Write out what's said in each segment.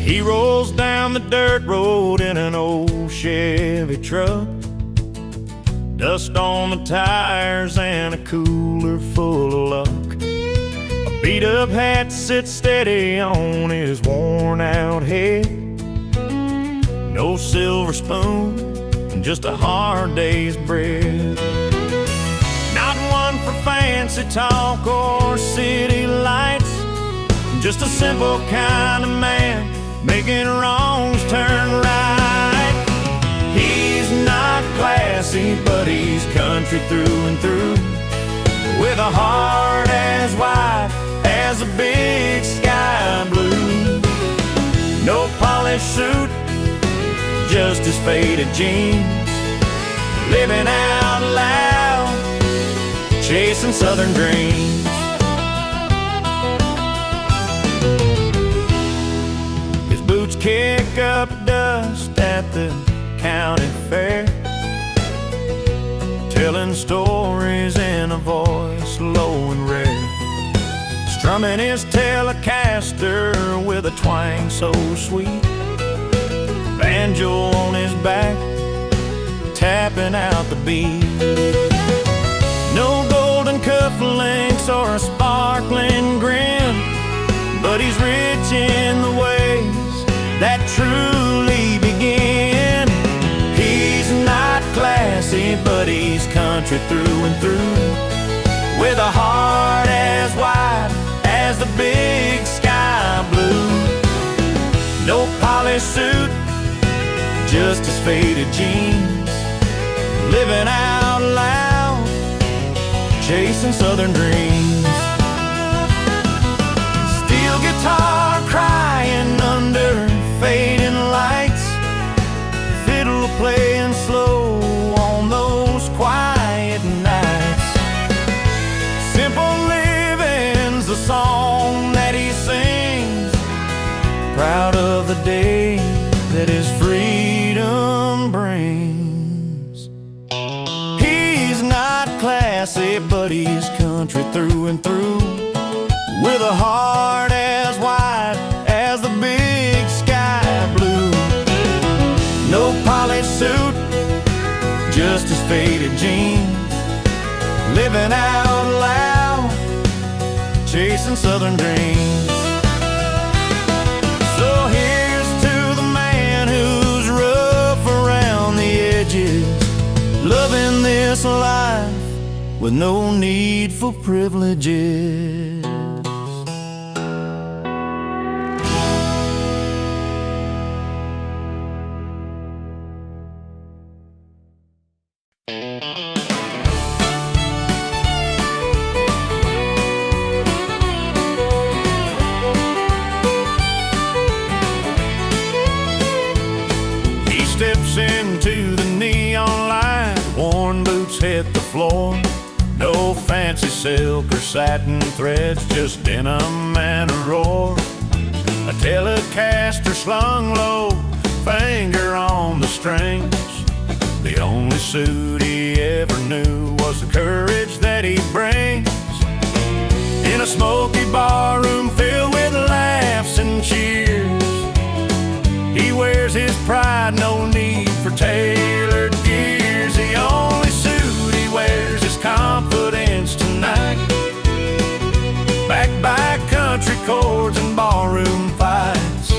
He rolls down the dirt road in an old Chevy truck, dust on the tires and a cooler full of luck. A beat-up hat sits steady on his worn-out head. No silver spoon, just a hard day's bread. Not one for fancy talk or city lights, just a simple kind of man, making wrongs turn right. He's not classy, but he's country through and through, with a heart as wide as a big sky blue. No polished suit, just his faded jeans, living out loud, chasing southern dreams. Boots kick up dust at the county fair, telling stories in a voice low and rare, strumming his Telecaster with a twang so sweet, banjo on his back, tapping out the beat. No golden cufflinks or a sparkling grin, but he's rich in the ways that truly begin. He's not classy, but he's country through and through, with a heart as wide as the big sky blue. No polished suit, just his faded jeans, living out loud, chasing southern dreams. Steel guitar crying under fading lights, fiddle playing slow on those quiet nights. Simple living's the song that he sings, proud of the day that his freedom brings. He's not classy, but he's country through and through, with a heart as wide as the big sky blue. No polished suit, just his faded jeans, living out loud, chasing southern dreams. So here's to the man who's rough around the edges, loving this life with no need for privileges. Steps into the neon light, worn boots hit the floor. No fancy silk or satin threads, just denim and a roar. A Telecaster slung low, finger on the strings. The only suit he ever knew was the courage that he brings. In a smoky barroom filled with laughs and cheers, he wears his pride, no need for tailored gears. The only suit he wears is confidence tonight, backed by country chords and barroom fights.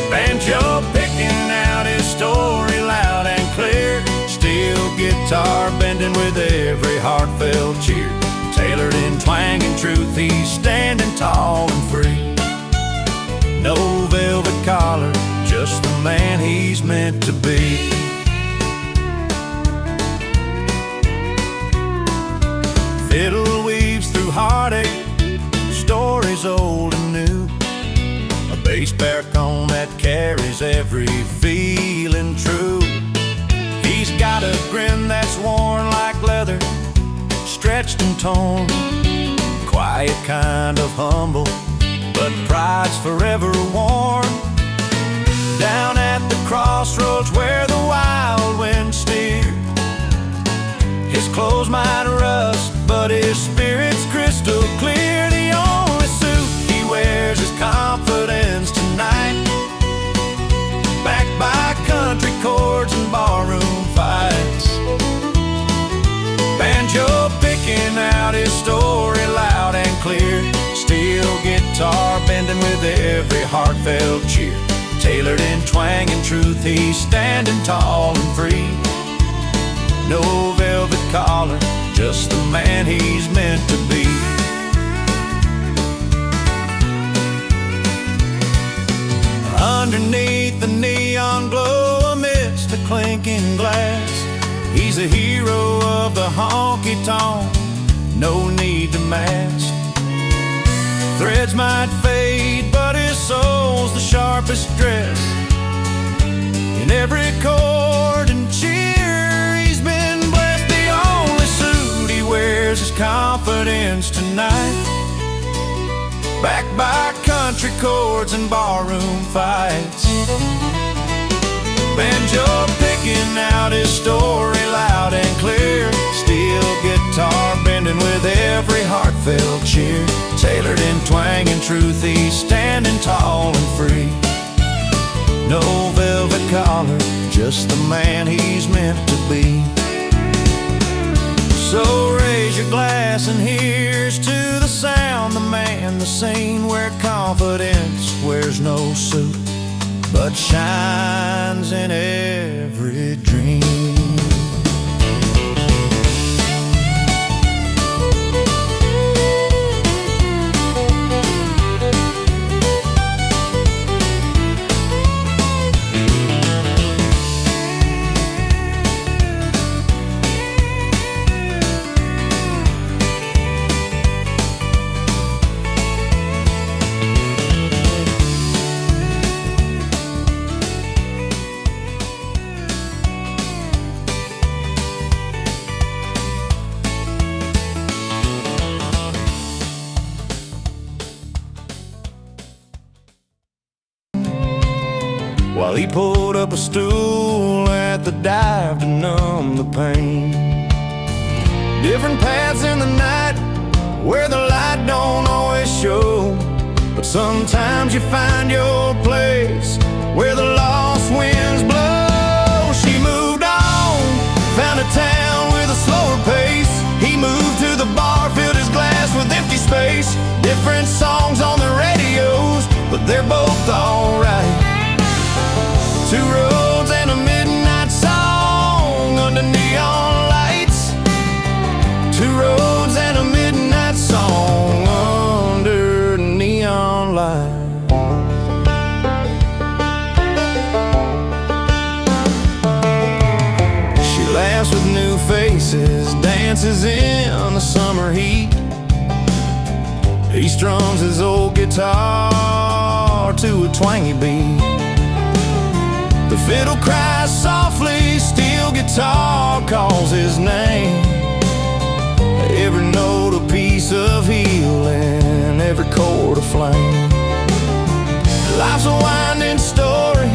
Banjo picking out his story loud and clear, steel guitar bending with every heartfelt cheer. Tailored in twang and truth, he's standing tall and free. No velvet collar, just the man he's meant to be. Fiddle weaves through heartache, stories old and new. A bass baritone that carries every feeling true. He's got a grin that's worn like leather, stretched and torn. Quiet, kind of humble, but pride's forever worn. Down at the crossroads every heartfelt cheer. Tailored in twang and truth, he's standing tall and free. No velvet collar, just the man he's meant to be. Underneath the neon glow, amidst the clinking glass, he's a hero of the honky-tonk, no need to mask. Threads might fade, but his soul's the sharpest dress. In every chord and cheer, he's been blessed. The only suit he wears is confidence tonight, backed by country chords and barroom fights. Banjo picking out his story loud and clear, steel guitar bending with every heartfelt cheer. Tailored in twang and truth, he's standing tall and free. No velvet collar, just the man he's meant to be. So raise your glass and here's to the sound, the man, the scene, where confidence wears no suit, but shines in every dream. While he pulled up a stool at the dive to numb the pain. Different paths in the night where the light don't always show, but sometimes you find your place where the lost winds blow. She moved on, found a town with a slower pace. He moved to the bar, filled his glass with empty space. Different songs on the radios, but they're both alright. Two roads and a midnight song under neon lights. Two roads and a midnight song under neon lights. She laughs with new faces, dances in the summer heat. He strums his old guitar to a twangy beat. The fiddle cries softly, steel guitar calls his name. Every note a piece of healing, every chord a flame. Life's a winding story,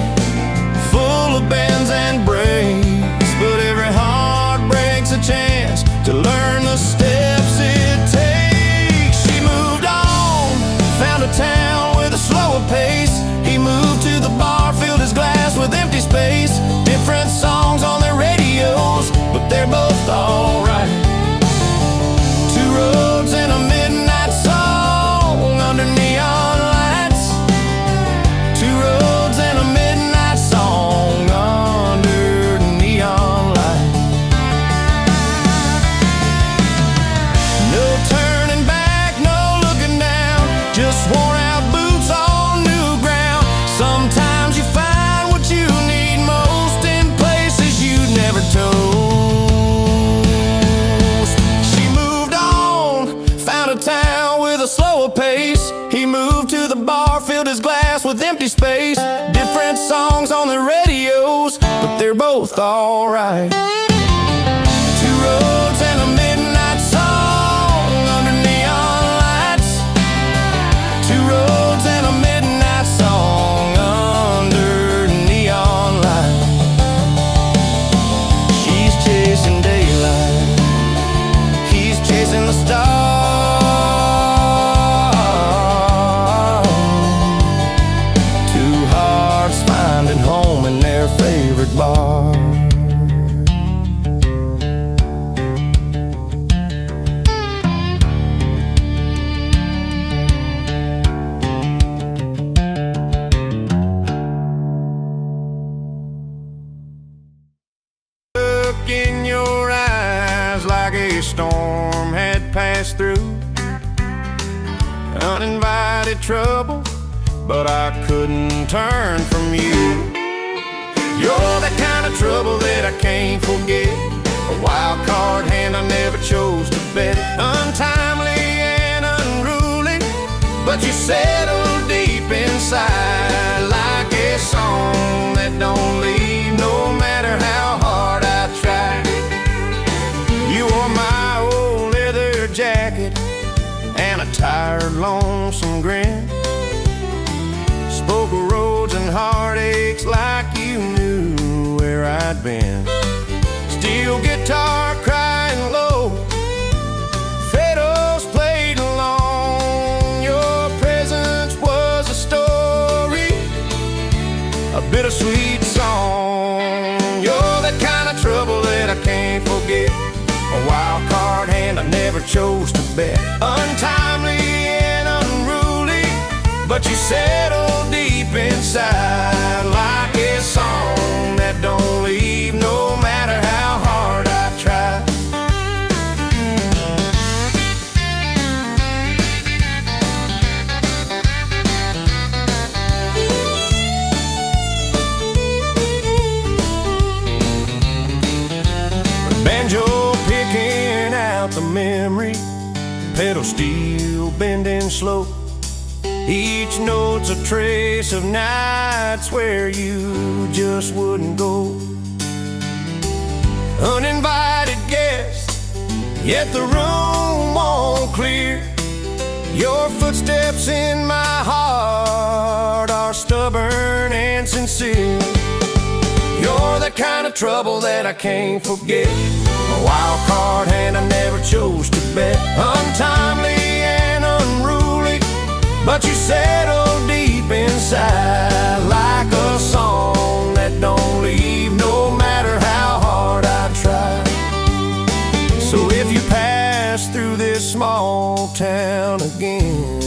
full of bends and breaks, but every heartbreak's a chance to learn the steps it takes. She moved on, found a town with a slower pace. He moved to the bar, filled his glass with empty space. Different songs on their radios, but they're both alright. Two roads and a midnight song under neon lights. Two roads and a midnight song under neon lights. No turning back, no looking down, just worn out boots on new ground. Sometimes you find what you need most in places you'd never toast. She moved on, found a town with a slower pace. He moved to the bar, filled his glass with empty space. Different songs on the radios, but they're both alright. Two roads and a midnight song under neon lights. Two roads and a midnight song under neon lights. She's chasing daylight, he's chasing the stars. Two hearts finding home in their favorite bar. uninvited trouble, but I couldn't turn from you. You're the kind of trouble that I can't forget, a wild card hand I never chose to bet, untimely and unruly, but you settle deep inside like a song that don't leave no matter how hard I try. You wore my old leather jacket and a tired, lonesome grin, spoke of roads and heartaches like you knew where I'd been. Steel guitar crying low, fiddles played along. Your presence was a story, a bittersweet song. You're that kind of trouble that I can't forget, a wild card hand I never chose to bet, untimely and unruly, but you settle deep inside like a song that don't leave no matter how hard I try. Banjo picking out the memory, pedal steel bending slow, each note's a trace of nights where you just wouldn't go. Uninvited guest, yet the room won't clear. Your footsteps in my heart are stubborn and sincere. You're the kind of trouble that I can't forget, a wild card hand I never chose to bet, untimely and unruly, but you settle deep inside like a song that don't leave no matter how hard I try. So if you pass through this small town again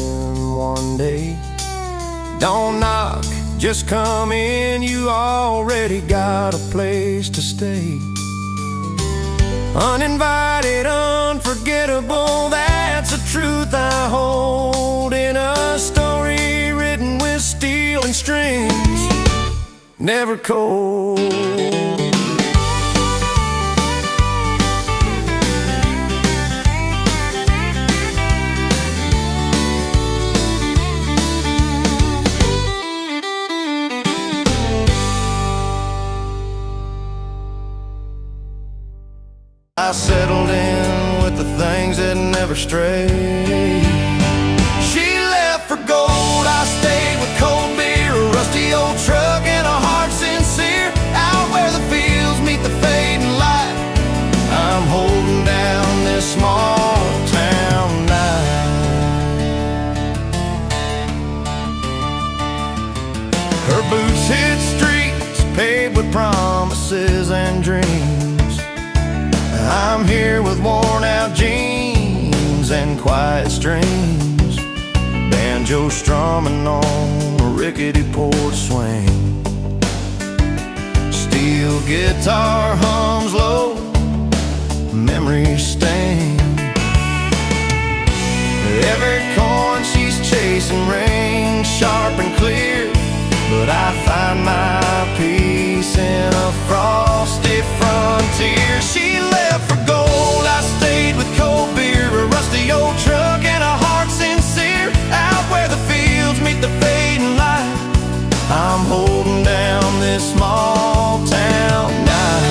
one day, don't knock, just come in, you already got a place to stay. Uninvited, unforgettable, that's a truth I hold in a story written with steel and strings, never cold. I settled in with the things that never stray. She left for gold, I stayed with cold beer, a rusty old truck and a heart sincere. Out where the fields meet the fading light, I'm holding down this small town night. Her boots hit streets paved with promises and dreams. I'm here with worn out jeans and quiet strings, banjo strumming on a rickety porch swing. Steel guitar hums low, memories sting. Every coin she's chasing rings sharp and clear, but I find my peace in a frosty frontier. She left for gold, I stayed with cold beer, a rusty old truck and a heart sincere. Out where the fields meet the fading light, I'm holding down this small town night.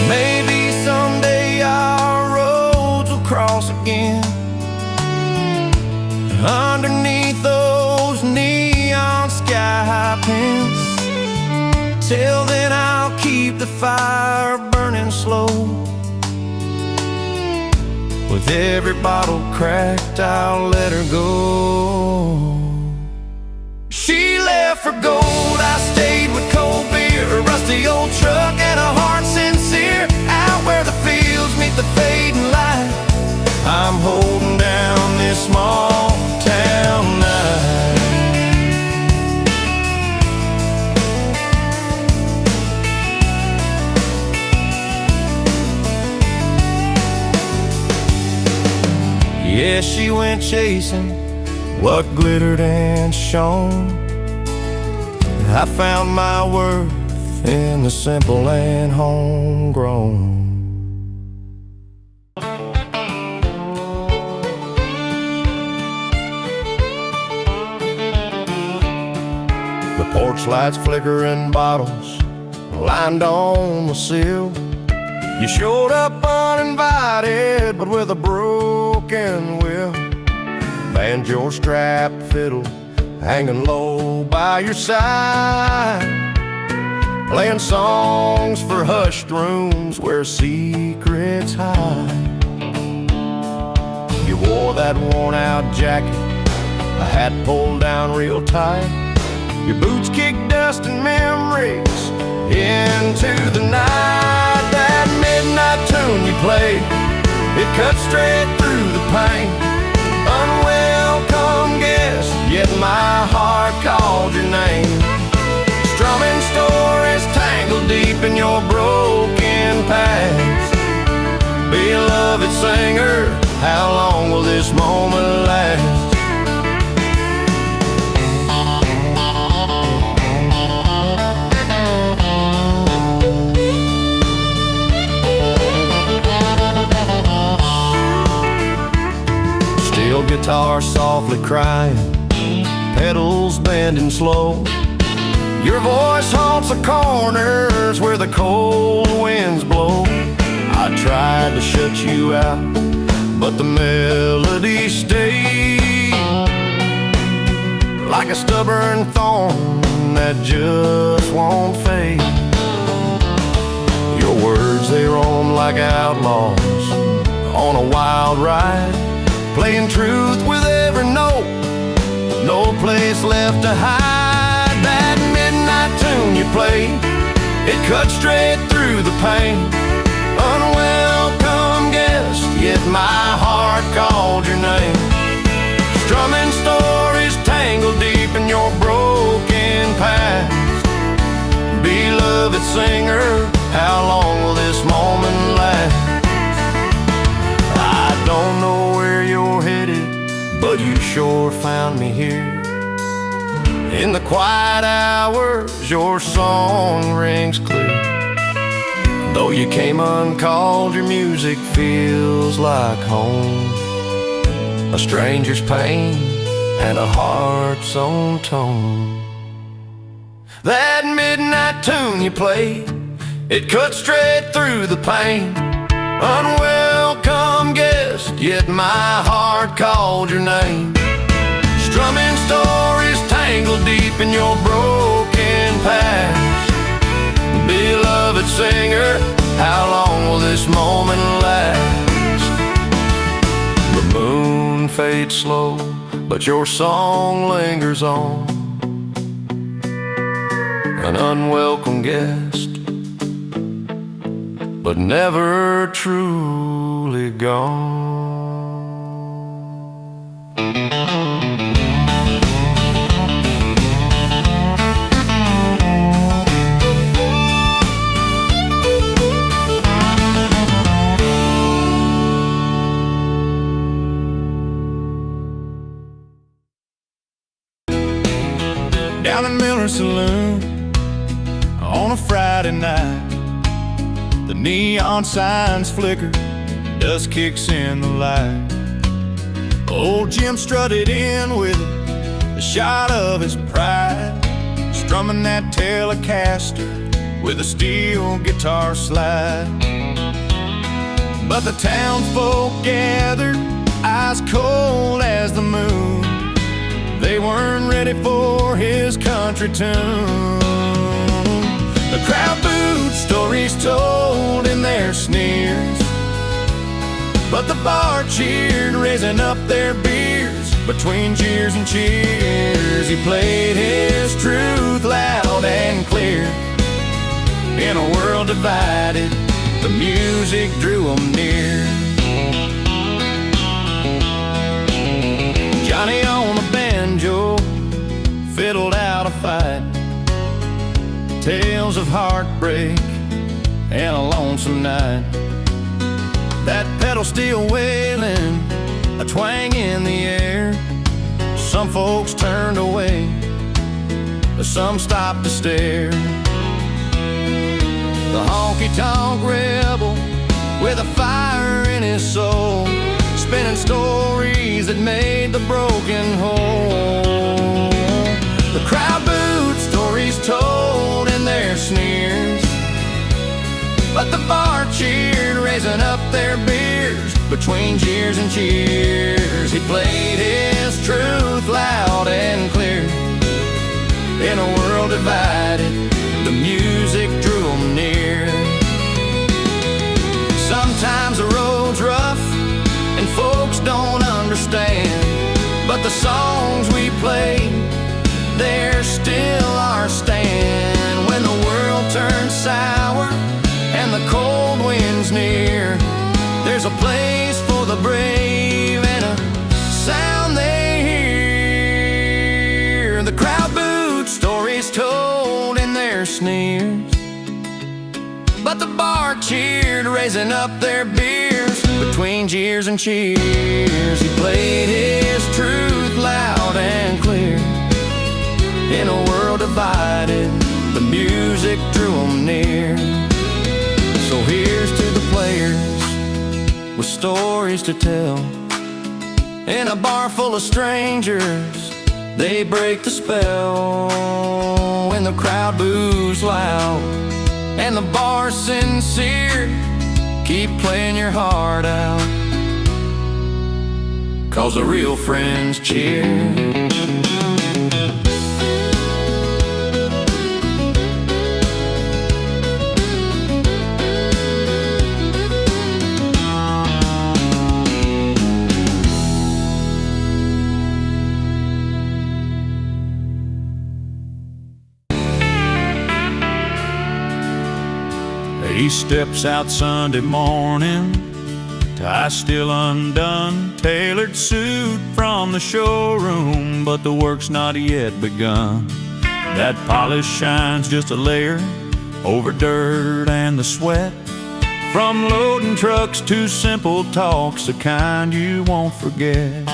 Maybe someday our roads will cross again, underneath those neon sky pins. Till then I'll keep the fire burning slow. With every bottle cracked, I'll let her go. She left for gold, I stayed with cold beer, a rusty old truck and a heart sincere. Out where the fields meet the fading light, I'm holding down this small town night. Yes, she went chasing what glittered and shone. I found my worth in the simple and homegrown. The porch lights flickering, bottles lined on the sill. You showed up uninvited, but with a broken will. Banjo strap fiddle hanging low by your side, playing songs for hushed rooms where secrets hide. You wore that worn-out jacket, a hat pulled down real tight. Your boots kicked dust and memories into the night. That midnight tune you played, it cut straight through the pain. Unwelcome guest, yet my heart called your name. Strumming stories tangled deep in your broken past. Beloved singer, how long will this moment last? Steel guitar softly crying, pedals bending slow. Your voice haunts the corners where the cold winds blow. I tried to shut you out, but the melody stayed like a stubborn thorn that just won't fade. Your words, they roam like outlaws on a wild ride, playing truth with every note, no place left to hide. That midnight tune you played, it cut straight through the pain. Unwelcome guest, yet my heart called your name. Strumming stories tangled deep in your broken past. Beloved singer, how long will this moment last? I don't know where you're headed, but you sure found me here. In the quiet hours, your song rings clear. Though you came uncalled, your music feels like home. A stranger's pain and a heart's own tone. That midnight tune you played, it cut straight through the pain. Unwelcome guest, yet my heart called your name. Strumming stories tangled deep in your broken past. Beloved singer, how long will this moment last? The moon fades slow, but your song lingers on. An unwelcome guest, but never truly gone. Down in Miller Saloon on a Friday night, the neon signs flicker, dust kicks in the light. Old Jim strutted in with a shot of his pride, strumming that Telecaster with a steel guitar slide. But the townsfolk gathered, eyes cold as the moon. They weren't ready for his country tune. The crowd booed, stories told in their sneers, but the bar cheered, raising up their beers. Between cheers and cheers, he played his truth loud and clear. In a world divided, the music drew them near. Johnny on a banjo fiddled out a fight, tales of heartbreak and a lonesome night. That pedal steel wailing a twang in the air. Some folks turned away, some stopped to stare. The honky-tonk rebel with a fire in his soul, spinning stories that made the broken whole. The crowd booed, stories told in their sneers, but the bar cheered, raising up their beers between jeers and cheers. He played his truth loud and clear. In a world divided, the music drew them near. Sometimes the road's rough and folks don't understand, but the songs we play, they're still our stand. When the world turns sour and the cold wind's near, there's a place for the brave and a sound they hear. The crowd booed, stories told in their sneers, but the bar cheered, raising up their beers between jeers and cheers. He played his truth loud and clear. In a world divided, the music drew them near. So here's to the players with stories to tell. In a bar full of strangers, they break the spell. When the crowd boos loud and the bar's sincere, keep playing your heart out, 'cause the real friends cheer. He steps out Sunday morning, tie still undone, tailored suit from the showroom, but the work's not yet begun. That polish shines just a layer over dirt and the sweat, from loading trucks to simple talks, the kind you won't forget.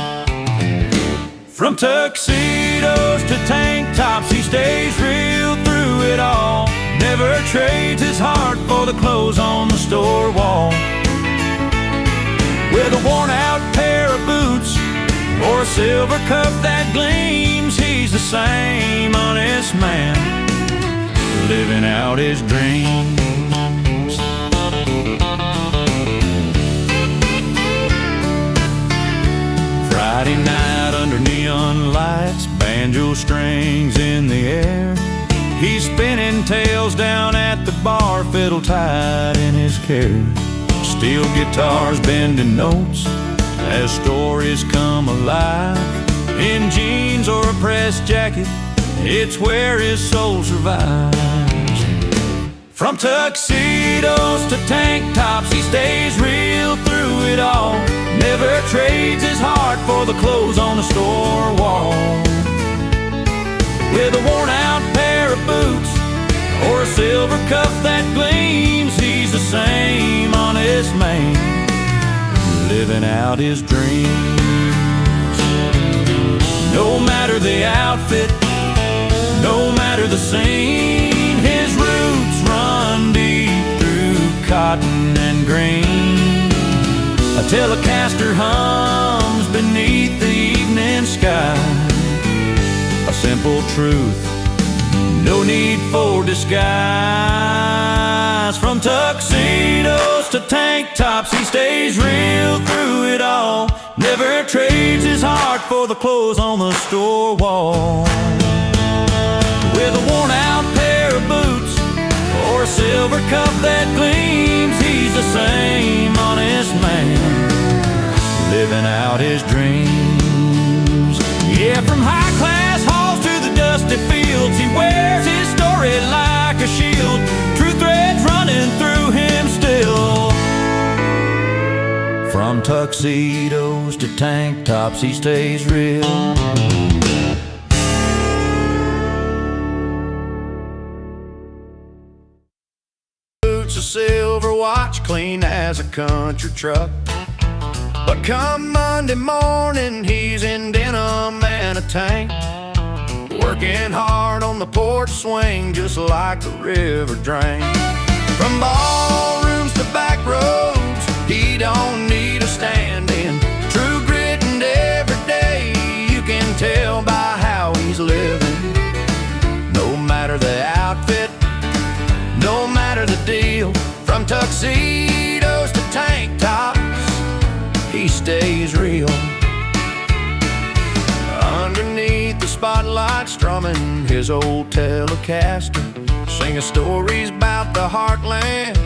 From tuxedos to tank tops, he stays real through it all. Never trades his heart for the clothes on the store wall. With a worn-out pair of boots or a silver cup that gleams, he's the same honest man, living out his dreams. Friday night under neon lights, banjo strings in the air, he's spinning tales down at the bar, fiddle tied in his care. Steel guitars bending notes as stories come alive. In jeans or a pressed jacket, it's where his soul survives. From tuxedos to tank tops, he stays real through it all. Never trades his heart for the clothes on the store wall. With a worn-out pair of boots or a silver cup that gleams, he's the same honest man, living out his dreams. No matter the outfit, no matter the scene, his roots run deep through cotton and green. A Telecaster hums beneath the evening sky, a simple truth, no need for disguise. From tuxedos to tank tops, he stays real through it all. Never trades his heart for the clothes on the store wall. With a worn-out pair of boots or a silver cup that gleams, he's the same honest man, living out his dreams. Yeah, from high-class halls to the dusty fields, he wears his story like a shield. True threads running through him still. From tuxedos to tank tops, he stays real. Boots, a silver watch, clean as a country truck. But come Monday morning, he's in denim and a tank, working hard on the porch swing just like the river drain. From ballrooms to back roads, he don't need a stand-in. True grit and every day, you can tell by how he's living. No matter the outfit, no matter the deal, from tuxedos to tank tops, he stays real. Underneath the spotlight, strumming his old Telecaster, singing stories about the heartland.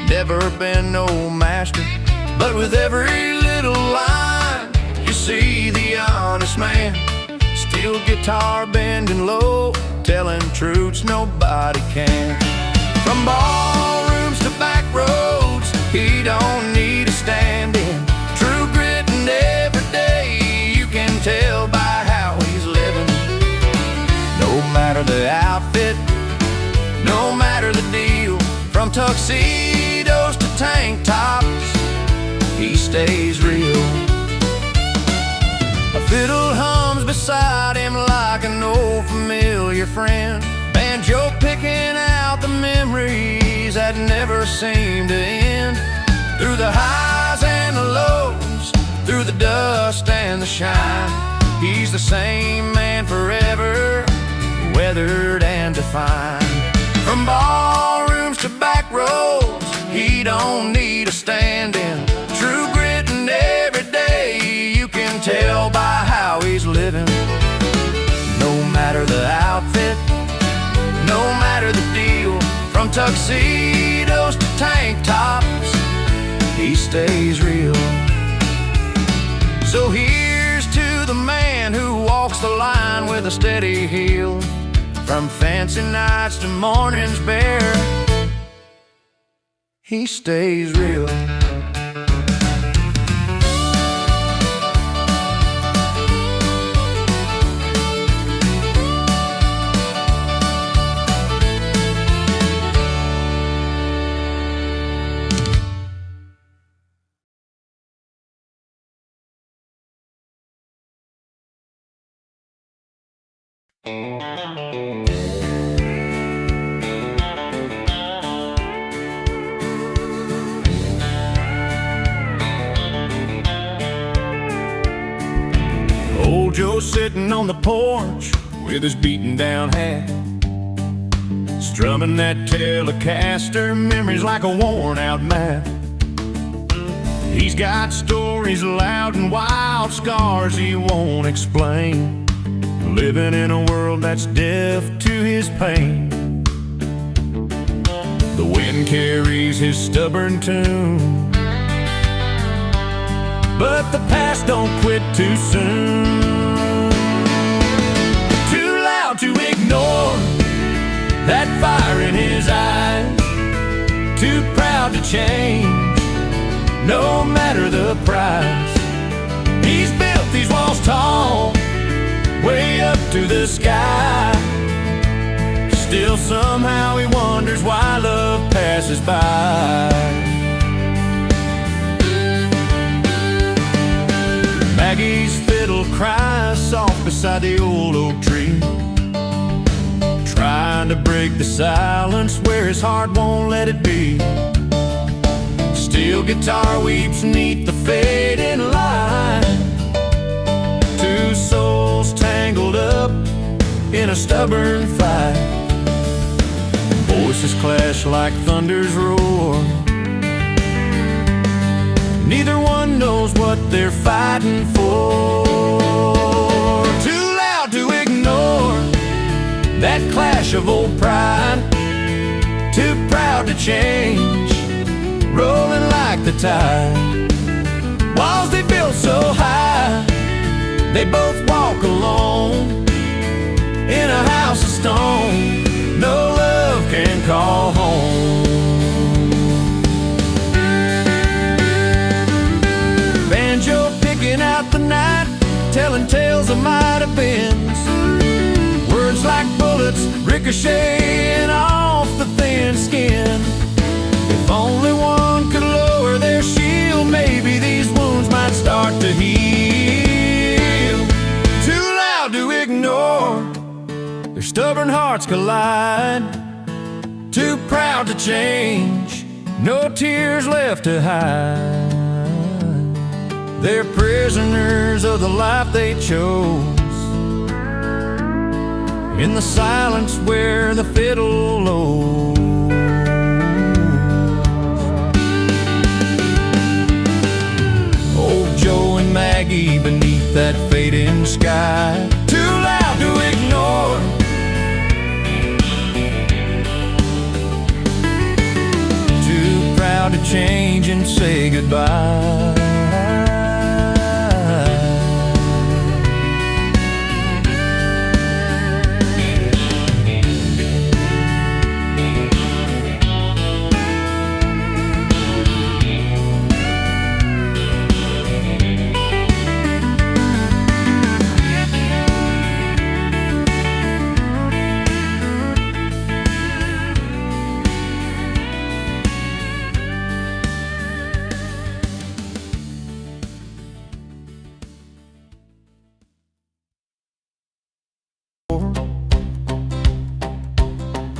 Never been no master, but with every little line, you see the honest man. Steel guitar bending low, telling truths nobody can. From ballrooms to back roads, he don't need a stand-in. True grit and every day, you can tell by how he's living. No matter the outfit, no matter the deal, from tuxedos to tank tops, he stays real. A fiddle hums beside him like an old familiar friend, banjo picking out the memories that never seem to end. Through the highs and the lows, through the dust and the shine, he's the same man forever, weathered and defined. From ballrooms to back roads, he don't need a stand-in. True grit and every day, you can tell by how he's living. No matter the outfit, no matter the deal, from tuxedos to tank tops, he stays real. So here's to the man who walks the line with a steady heel. From fancy nights to mornings bare, he stays real. Old Joe sitting on the porch with his beaten down hat, strumming that Telecaster, memories like a worn out map. He's got stories loud and wild, scars he won't explain, living in a world that's deaf to his pain. The wind carries his stubborn tune, but the past don't quit too soon. Too loud to ignore that fire in his eyes, too proud to change, no matter the price. He's built these walls tall, way up to the sky. Still somehow he wonders why love passes by. Maggie's fiddle cries soft beside the old oak tree, trying to break the silence where his heart won't let it be. Steel guitar weeps neath the fading light, two souls tangled up in a stubborn fight. Voices clash like thunder's roar, neither one knows what they're fighting for. Too loud to ignore that clash of old pride, too proud to change, rolling like the tide. Walls they built so high, they both walk alone in a house of stone no love can call home. Banjo picking out the night, telling tales of might have beens, words like bullets ricocheting off the thin skin. If only one could lower their shield, maybe these wounds might stop hearts collide. Too proud to change, no tears left to hide. They're prisoners of the life they chose, in the silence where the fiddle lows. Old Joe and Maggie beneath that fading sky, too loud to ignore. Too proud to change and say goodbye.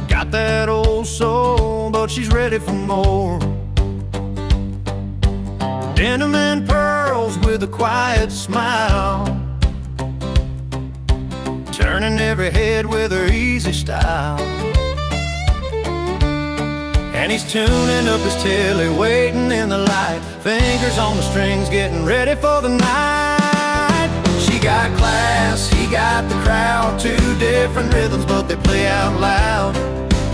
Got that old soul, but she's ready for more. Denim and pearls with a quiet smile, turning every head with her easy style. And he's tuning up his telly, waiting in the light, fingers on the strings, getting ready for the night. She got class, he got the crowd, two different rhythms but they play out loud.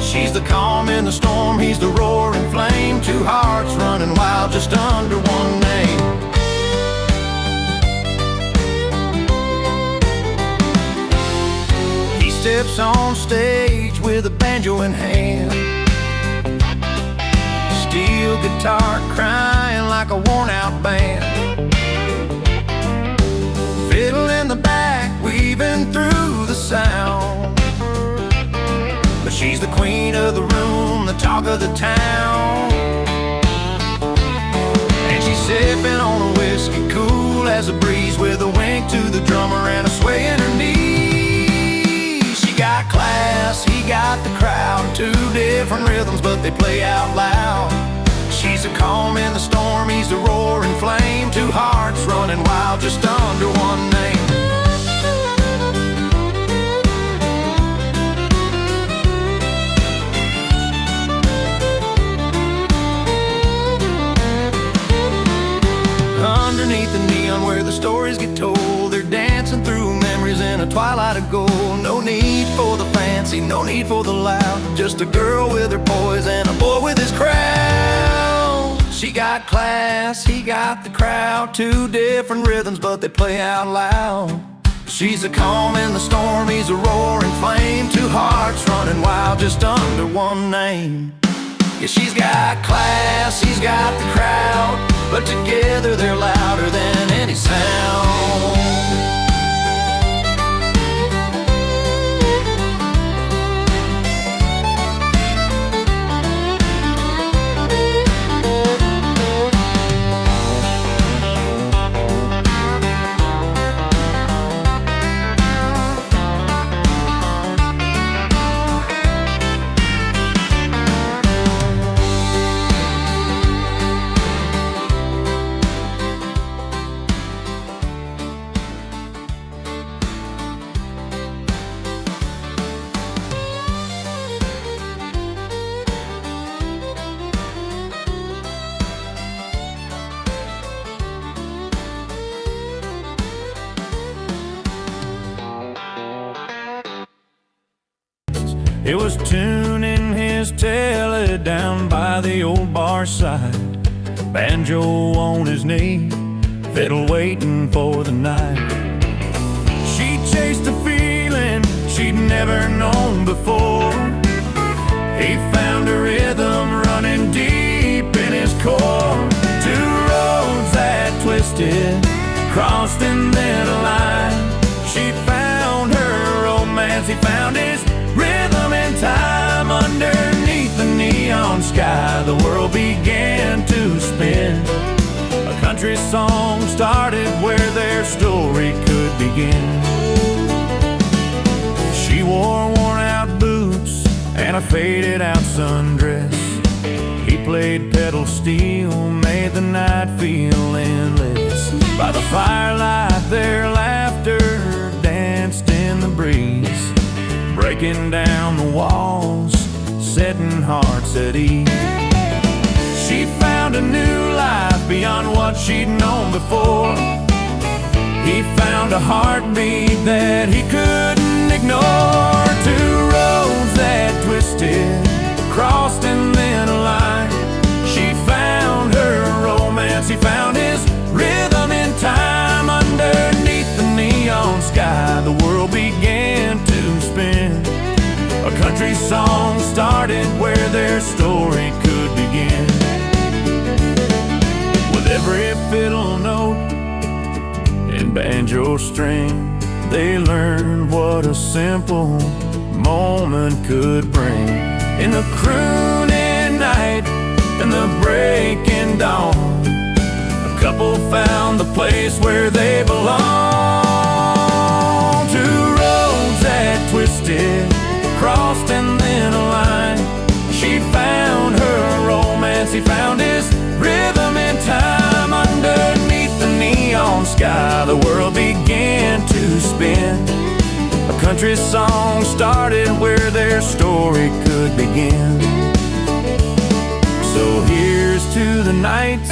She's the calm in the storm, he's the roaring flame, two hearts running wild just under one name. He steps on stage with a banjo in hand, steel guitar crying like a worn-out band, fiddle in the back weaving through the sound. But she's the queen of the room, the talk of the town. And she's sipping on a whiskey, cool as a breeze, with a wink to the drummer and a sway in her knees. She got class, he got the crowd, two different rhythms but they play out loud. She's a calm in the storm, he's a roaring flame, two hearts running wild just under one name. Underneath the neon where the stories get told, they're dancing through memories in a twilight of gold. No need for the fancy, no need for the loud, just a girl with her poise and a boy with his crown. She got class, he got the crowd, two different rhythms but they play out loud. She's a calm in the storm, he's a roaring flame, two hearts running wild just under one name. Yeah, she's got class, he's got the crowd, but together they're louder than any sound. It was tuning his telly down by the old bar side, banjo on his knee, fiddle waiting for the night. She chased a feeling she'd never known before. He found a rhythm running deep in his core. Two roads that twisted, crossed and then aligned. She found her romance, he found his rhythm in time. Underneath the neon sky, the world began to spin. A country song started where their story could begin. She wore worn out boots and a faded out sundress. He played pedal steel, made the night feel endless. By the firelight their laughter danced in the breeze, breaking down the walls, setting hearts at ease. She found a new life beyond what she'd known before. He found a heartbeat that he couldn't ignore. Two roads that twisted, crossed and then aligned. She found her romance, he found his rhythm in time. Underneath the neon sky, the world began to spin. A country song started where their story could begin. With every fiddle note and banjo string, they learned what a simple moment could bring. In the crooning night and the breaking dawn, a couple found the place where they belong. Two roads that twisted, crossed and then aligned. She found her romance, he found his rhythm in time. Underneath the neon sky, the world began to spin. A country song started where their story could begin. So here's to the nights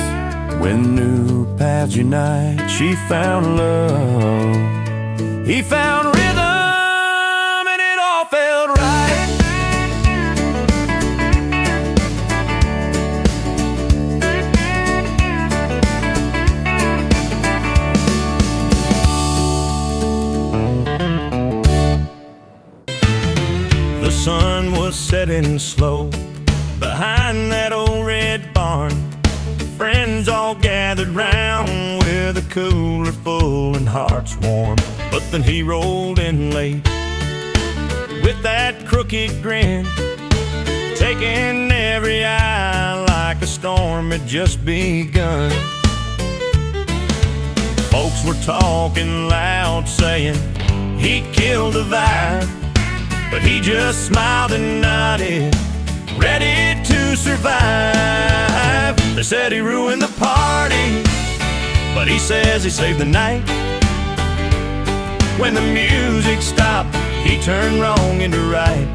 when new paths unite. She found love, he found rhythm, and it all felt right. The sun was setting slow behind that old red barn. Friends all gathered round with a cooler full and hearts warm. But then he rolled in late with that crooked grin, taking every eye like a storm had just begun. Folks were talking loud, saying he killed the vibe, but he just smiled and nodded, ready to survive. They said he ruined the party, but he says he saved the night. When the music stopped, he turned wrong into right.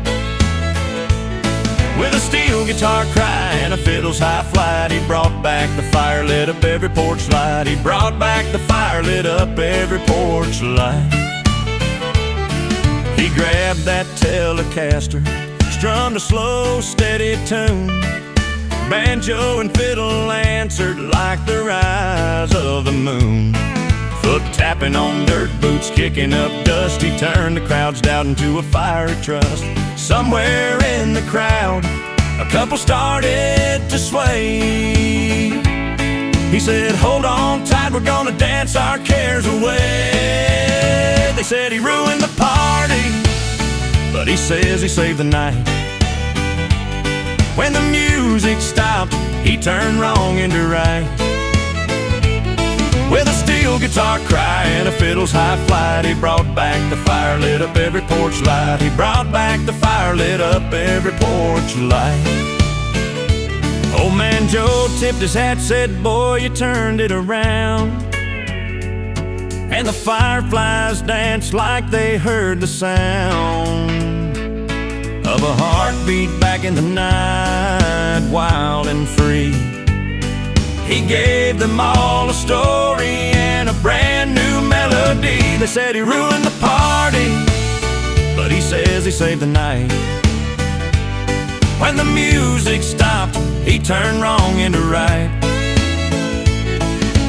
With a steel guitar cry and a fiddle's high flight, he brought back the fire, lit up every porch light. He brought back the fire, lit up every porch light. He grabbed that Telecaster, strummed a slow, steady tune. Banjo and fiddle answered like the rise of the moon. Foot tapping on dirt boots, kicking up dust, he turned the crowd's doubt into a fiery trust. Somewhere in the crowd, a couple started to sway. He said, hold on tight, we're gonna dance our cares away. They said he ruined the party, but he says he saved the night. When the music stopped, he turned wrong into right. With a steel guitar cry and a fiddle's high flight, he brought back the fire, lit up every porch light. He brought back the fire, lit up every porch light. Old man Joe tipped his hat, said, boy, you turned it around. And the fireflies danced like they heard the sound of a heartbeat back in the night, wild and free. He gave them all a story and a brand new melody. They said he ruined the party, but he says he saved the night. When the music stopped, he turned wrong into right.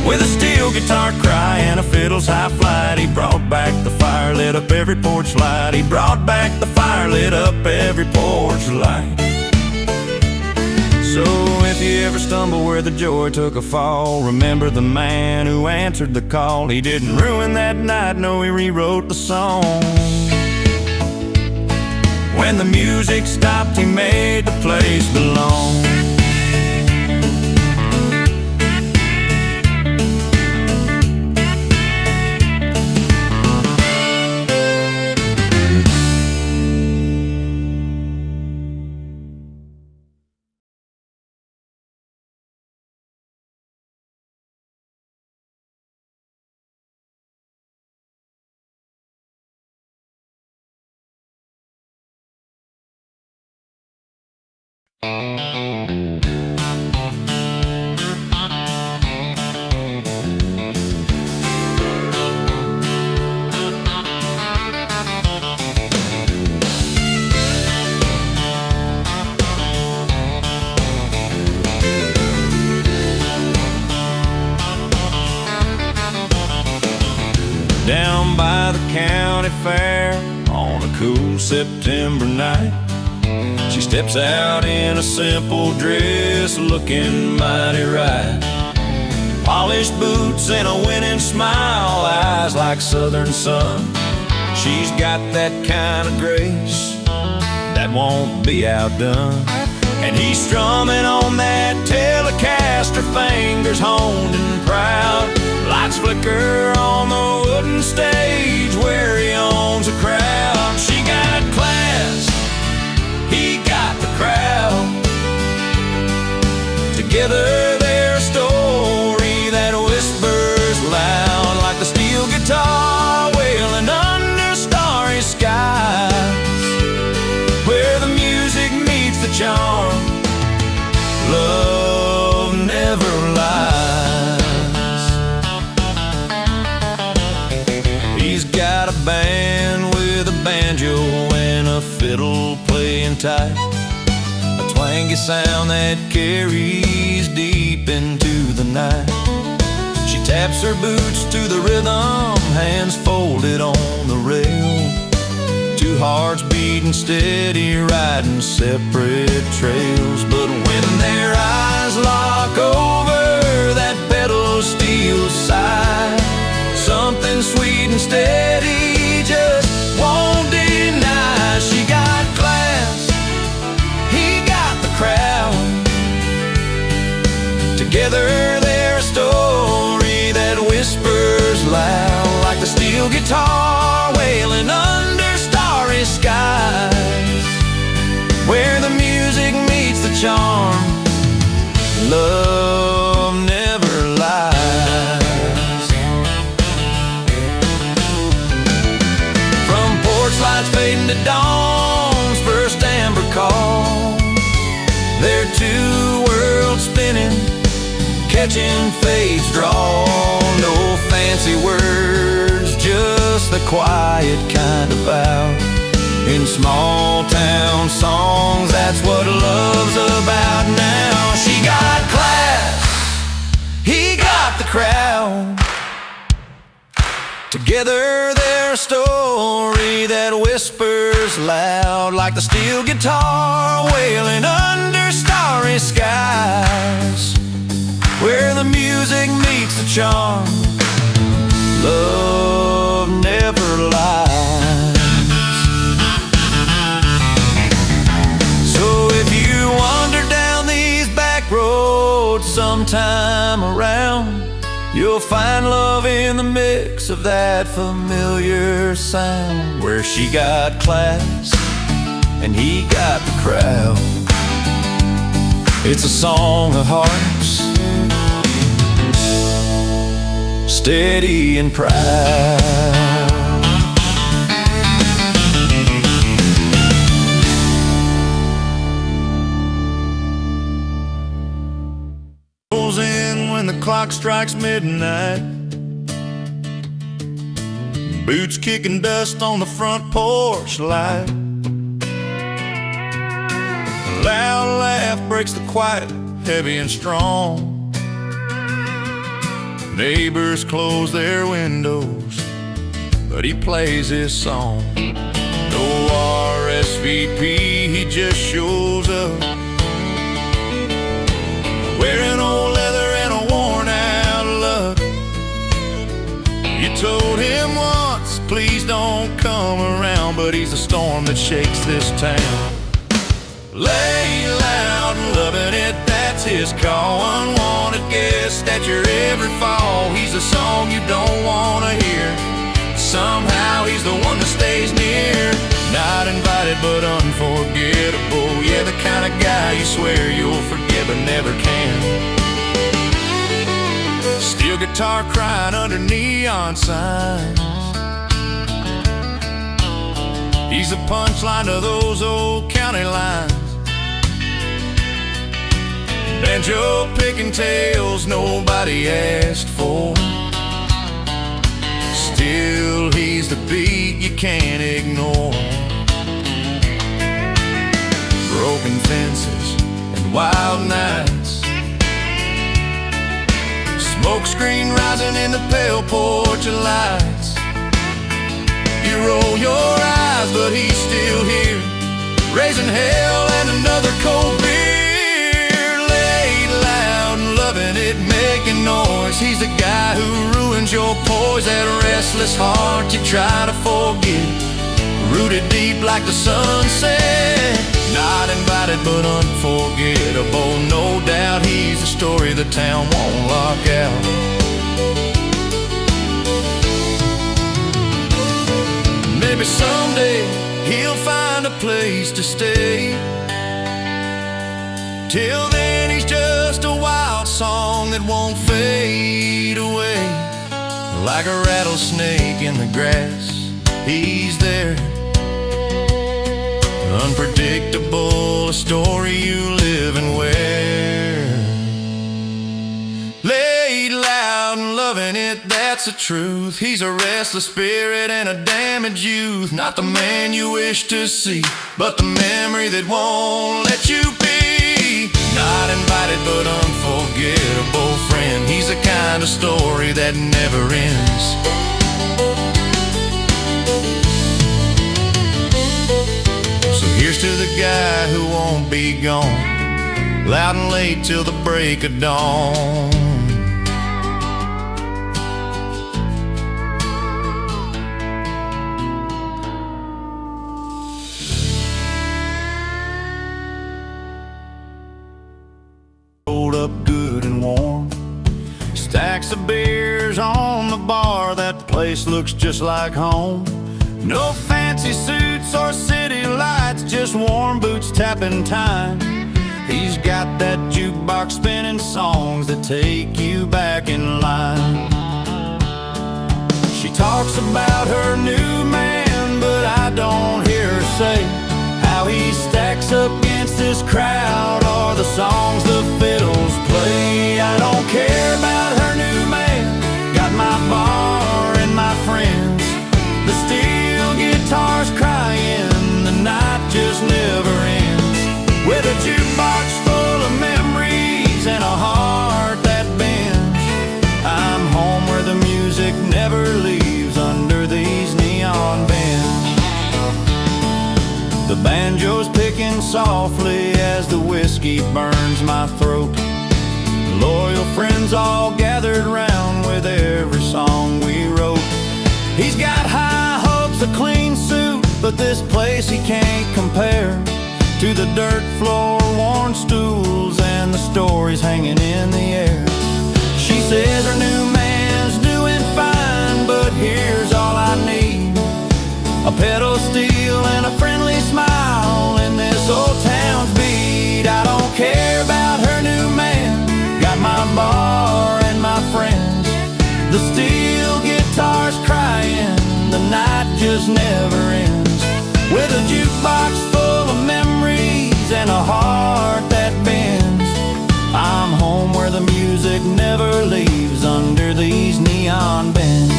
With a steel guitar cry and a fiddle's high flight, he brought back the fire, lit up every porch light. He brought back the fire, lit up every porch light. So if you ever stumble where the joy took a fall, remember the man who answered the call. He didn't ruin that night, no, he rewrote the song. When the music stopped, he made the place belong. Down by the county fair on a cool September night, she steps out in a simple dress, looking mighty right. Polished boots and a winning smile, eyes like southern sun. She's got that kind of grace that won't be outdone. And he's strumming on that Telecaster, fingers honed and proud. Lights flicker on the wooden stage where he owns a crowd. She got class, he got the crowd. Together they're a story that whispers loud, like the steel guitar wailing under starry skies, where the music meets the charm. Love never lies. He's got a band with a banjo and a fiddle playing tight, a twangy sound that carries deep into the night. She taps her boots to the rhythm, hands folded on the rail. Two hearts beating steady, riding separate trails. But when their eyes lock over that pedal steel side, something sweet and steady just won't deny. She got class, he got the crowd. Together they're a story that whispers loud, like the steel guitar wailing under starry skies, where the music meets the charm. Love never lies. From porch lights fading to dawn's first amber call, they're two worlds spinning, catching fate's draw. No fancy words, just the quiet kind of vow. In small town songs, that's what love's about now. She got class, he got the crowd. Together they're a story that whispers loud, like the steel guitar wailing under starry skies, where the music meets the charm. Love never lies. So if you wander down these back roads sometime around, you'll find love in the mix of that familiar sound, where she got class and he got the crowd. It's a song of hearts, steady and proud. Rolls in when the clock strikes midnight, boots kicking dust on the front porch light. A loud laugh breaks the quiet, heavy and strong. Neighbors close their windows, but he plays his song. No RSVP, he just shows up, wearing old leather and a worn out look. You told him once, please don't come around, but he's the storm that shakes this town. Lay loud and loving it, that's his call. Unwanted guest at your every fall. He's the song you don't want to hear. Somehow he's the one that stays near. Not invited but unforgettable. Yeah, the kind of guy you swear you'll forget but never can. Steel guitar crying under neon signs. He's the punchline to those old county lines. Banjo picking tales nobody asked for. Still, he's the beat you can't ignore. Broken fences and wild nights, smoke screen rising in the pale porch of lights. You roll your eyes, but he's still here, raising hell and another cold beer. Laid loud and loving it, making noise. He's the guy who ruins your poise, that restless heart you try to forget, rooted deep like the sunset. Not invited but unforgettable, no doubt he's the story the town won't lock out. Maybe someday he'll find a place to stay. Till then he's just a wild song that won't fade away. Like a rattlesnake in the grass, he's there, unpredictable, a story you live and wear. Laid loud and loving it, that's the truth. He's a restless spirit and a damaged youth. Not the man you wish to see, but the memory that won't let you be. Not invited but unforgettable friend. He's the kind of story that never ends. Here's to the guy who won't be gone, loud and late till the break of dawn. Rolled up good and warm, stacks of beers on the bar. That place looks just like home. No fancy suits or city lights, just warm boots tapping time. He's got that jukebox spinning songs that take you back in line. She talks about her new man, but I don't hear her say how he stacks up against this crowd or the songs the fiddles play. I don't care about her new man, got my bar and my friends. The steel guitars crying, the night just never ends. With a jukebox full of memories and a heart that bends, I'm home where the music never leaves under these neon bends. The banjo's picking softly as the whiskey burns my throat. Loyal friends all gathered round with every song we wrote. He's got high hopes, a clean suit, but this place he can't compare to the dirt floor, worn stools, and the stories hanging in the air. She says her new man's doing fine, but here's all I need: a pedal steel and a friendly smile in this old town's beat. I don't care about her new man, got my bar and my friends. The steel guitar's crying, the night just never ends. With a jukebox full of memories and a heart that bends, I'm home where the music never leaves under these neon bends.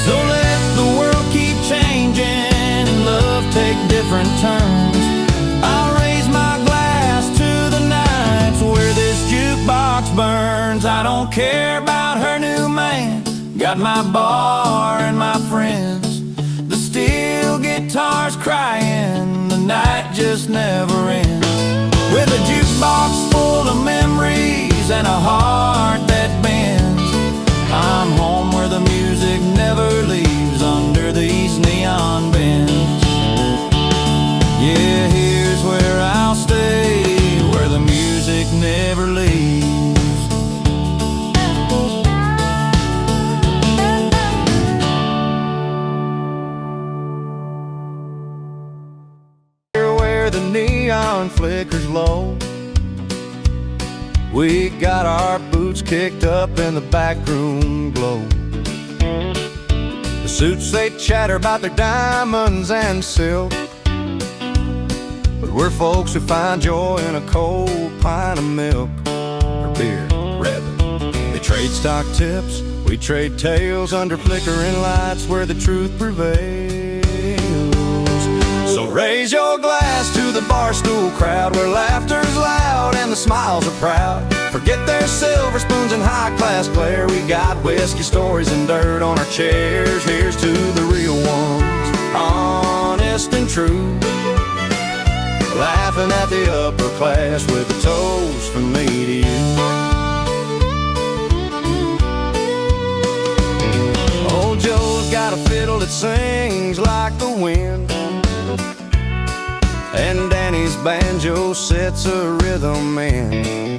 So let the world keep changing and love take different turns. I'll raise my glass to the nights where this jukebox burns. I don't care about her new man, got my bar and my friends. The steel guitar's crying, the night just never ends. With a jukebox full of memories and a heart that bends, I'm home where the music never leaves under these neon bends. Yeah, here's where I'll stay, where the music never leaves. Here where the neon flickers low, we got our boots coats kicked up in the backroom glow. The suits, they chatter about their diamonds and silk, but we're folks who find joy in a cold pint of milk, or beer, rather. They trade stock tips, we trade tales under flickering lights where the truth prevails. So raise your glass to the barstool crowd where laughter's loud and the smiles are proud. Forget their silver spoons and high-class glare. We got whiskey stories and dirt on our chairs. Here's to the real ones, honest and true, laughing at the upper class with a toast from me to you. Old Joe's got a fiddle that sings like the wind, and Danny's banjo sets a rhythm in.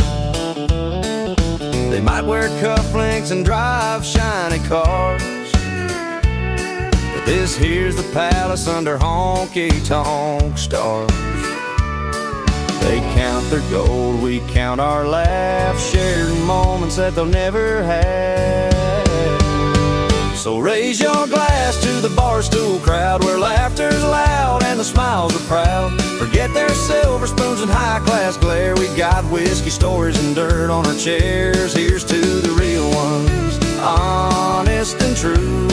They might wear cufflinks and drive shiny cars, but this here's the palace under honky-tonk stars. They count their gold, we count our laughs, sharing moments that they'll never have. So raise your glass to the barstool crowd where laughter's loud and the smiles are proud. Forget their silver spoons and high-class glare. We got whiskey stories and dirt on our chairs. Here's to the real ones, honest and true,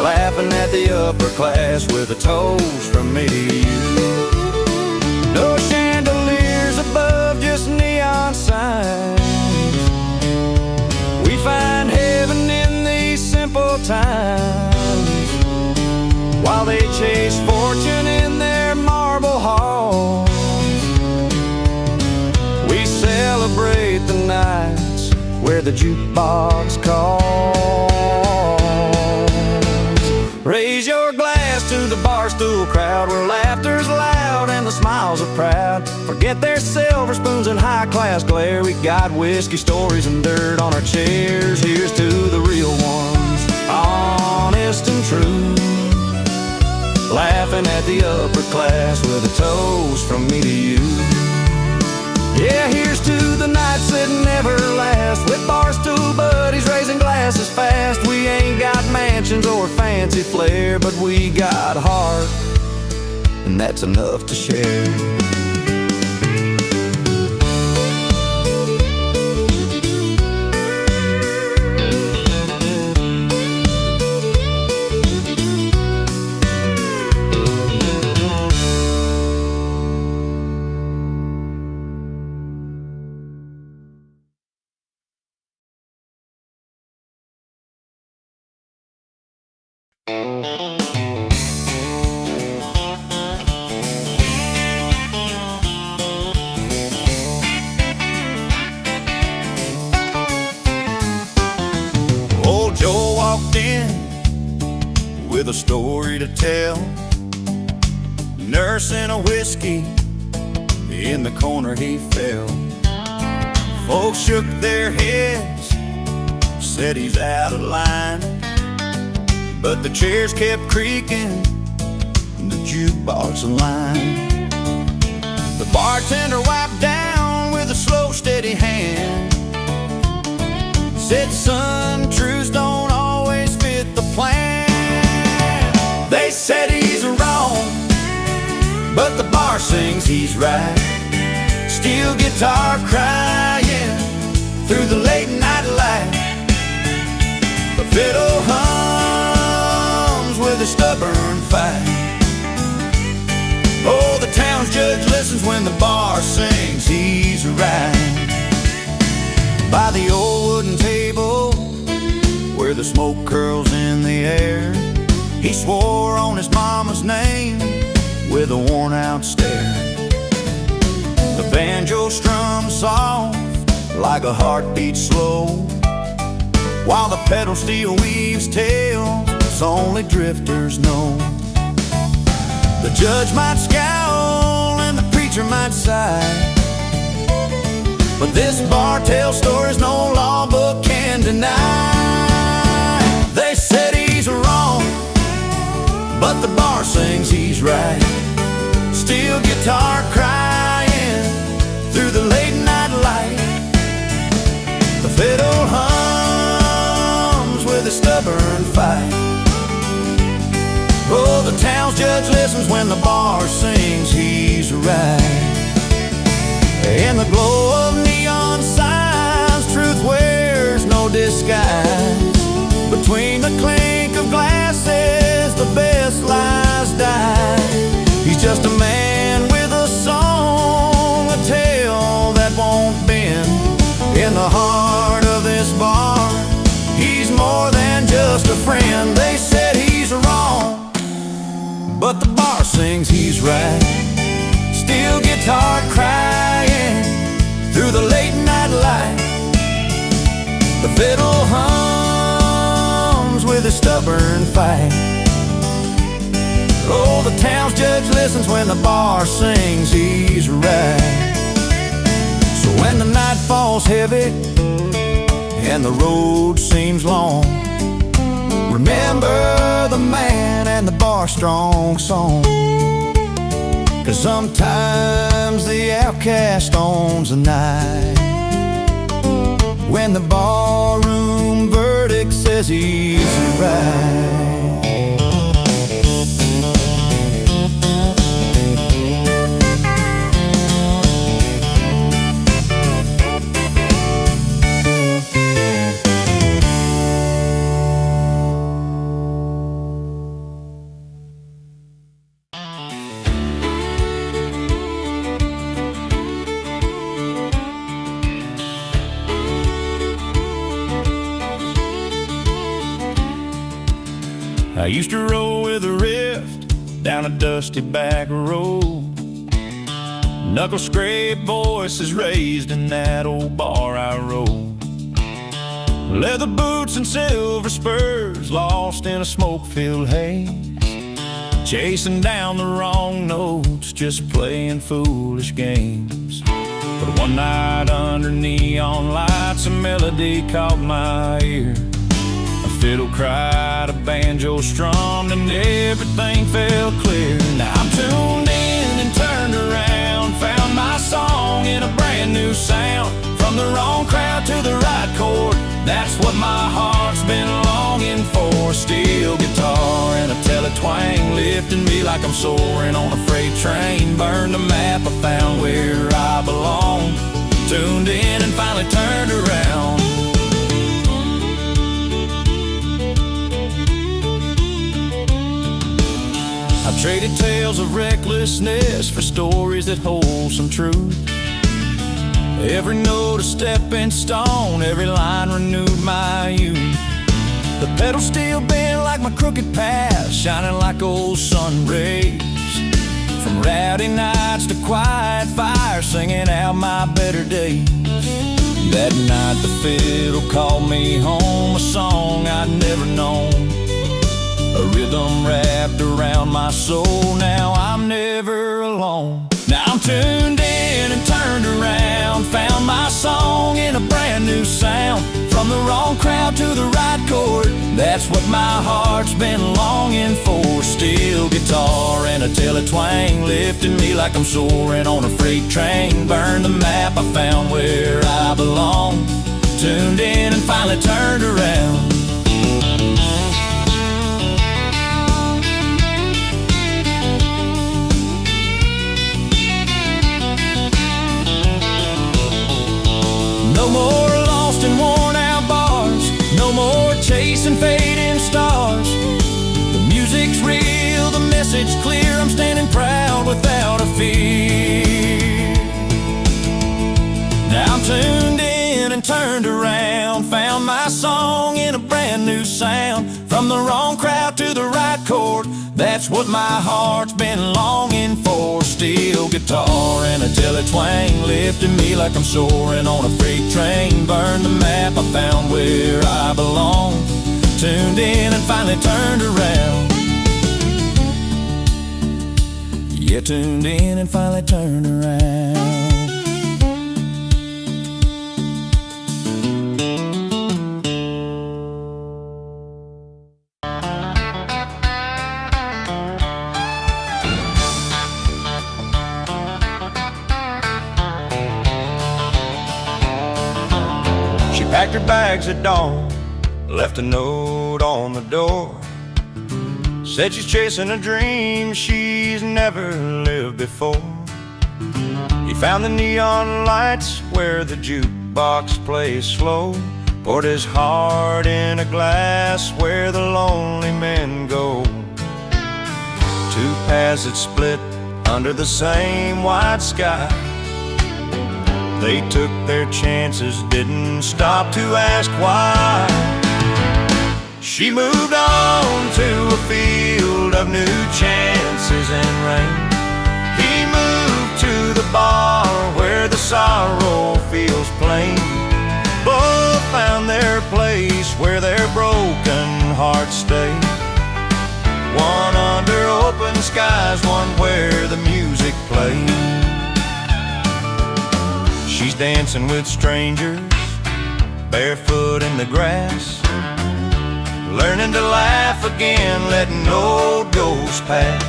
laughing at the upper class with a toast from me to you. No chandeliers above, just neon signs. We find heaven in these simple times, while they chase fortune in their marble halls. We celebrate the nights where the jukebox calls. Raise your glass to the barstool crowd where laughter's loud and the smiles are proud. Forget their silver spoons and high-class glare. We got whiskey stories and dirt on our chairs. Here's to the real ones, honest and true, laughing at the upper class with a toast from me to you. Yeah, here's to the nights that never last, with barstool buddies raising glasses fast. We ain't got mansions or fancy flair, but we got heart, and that's enough to share. Old Joe walked in with a story to tell, nursing a whiskey, in the corner he fell. Folks shook their heads, said he's out of line, but the chairs kept creaking, the jukebox in line. The bartender wiped down with a slow, steady hand, said, son, truths don't always fit the plan. They said he's wrong, but the bar sings he's right. Steel guitar crying through the late night light. The fiddle hums with a stubborn fight. Oh, the town's judge listens when the bar sings he's right. By the old wooden table where the smoke curls in the air, he swore on his mama's name with a worn-out stare. The banjo strums soft like a heartbeat slow, while the pedal steel weaves tales only drifters know. The judge might scowl and the preacher might sigh, but this bar tells stories no law book can deny. They said he's wrong, but the bar sings he's right. Steel guitar crying through the late night light. listens when the bar sings he's right. In the glow of neon signs, truth wears no disguise. Between the clink of glasses, the best lies die. He's just a man with a song, a tale that won't bend. In the heart of this bar, he's more than just a friend. They said he's wrong, but the bar sings he's right. Steel guitar crying through the late night light. The fiddle hums with a stubborn fight. Oh, the town's judge listens when the bar sings he's right. So when the night falls heavy and the road seems long, remember the man and the bar strong song. 'Cause sometimes the outcast owns the night. When the barroom verdict says he's right. I used to roll with a rift down a dusty back road. Knuckle scrape voices raised in that old bar I rode. Leather boots and silver spurs lost in a smoke-filled haze. Chasing down the wrong notes, just playing foolish games. But one night under neon lights, a melody caught my ear. A fiddle cried, a banjo strummed, and everything felt clear. Now I'm tuned in and turned around, found my song in a brand new sound. From the wrong crowd to the right chord, that's what my heart's been longing for. Steel guitar and a tele-twang, lifting me like I'm soaring on a freight train. Burned the map, I found where I belong. Tuned in and finally turned around. I've traded tales of recklessness for stories that hold some truth. Every note a stepping stone, every line renewed my youth. The pedal still bent like my crooked past, shining like old sun rays. From rowdy nights to quiet fire, singing out my better days. That night the fiddle called me home, a song I'd never known. A rhythm wrapped around my soul, now I'm never alone. Now I'm tuned in and turned around, found my song in a brand new sound. From the wrong crowd to the right chord, that's what my heart's been longing for. Steel guitar and a tele-twang, lifting me like I'm soaring on a freight train. Burned the map, I found where I belong. Tuned in and finally turned around. No more lost and worn out bars, no more chasing fading stars. The music's real, the message clear, I'm standing proud without a fear. Now I'm tuned in and turned around, found my song in a brand new sound. From the wrong crowd to the right chord, that's what my heart's been longing for. Steel guitar and a tele-twang, lifting me like I'm soaring on a freight train. Burned the map, I found where I belong. Tuned in and finally turned around. Yeah, tuned in and finally turned around. Packed her bags at dawn, left a note on the door. Said she's chasing a dream she's never lived before. He found the neon lights where the jukebox plays slow, poured his heart in a glass where the lonely men go. Two paths that split under the same white sky. They took their chances, didn't stop to ask why. She moved on to a field of new chances and rain. He moved to the bar where the sorrow feels plain. Both found their place where their broken hearts stay. One under open skies, one where the music plays. She's dancing with strangers, barefoot in the grass, learning to laugh again, letting old ghosts pass.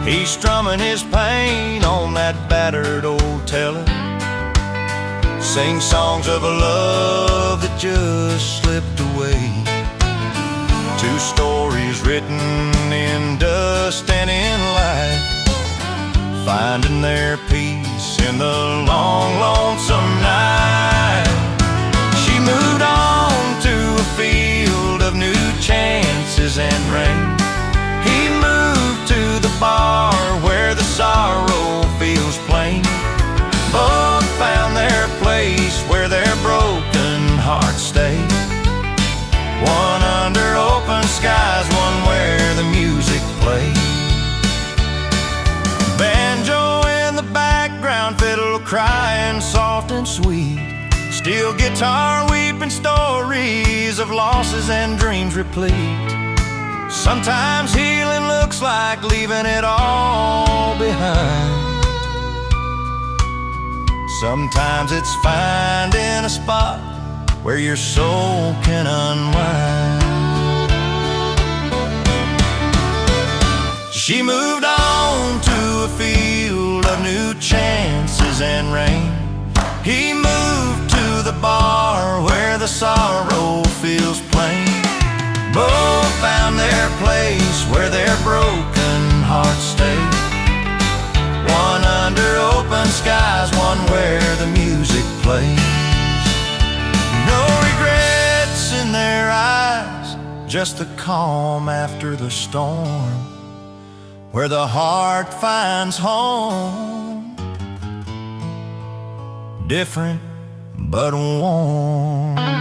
He's strumming his pain on that battered old telly, sing songs of a love that just slipped away. Two stories written in dust and in light, finding their peace in the long, lonesome night. She moved on to a field of new chances and rain. He moved to the bar where the sorrow feels plain. Both found their place where their broken hearts stay. One under open skies, one where the music plays. Banjo in the background, fiddle crying soft and sweet, steel guitar weeping stories of losses and dreams replete. Sometimes healing looks like leaving it all behind. Sometimes it's finding a spot where your soul can unwind. She moved on to a field of new chances and rain. He moved to the bar where the sorrow feels plain. Both found their place where their broken hearts stay. One under open skies, one where the music plays. No regrets in their eyes, just the calm after the storm, where the heart finds home, different but warm.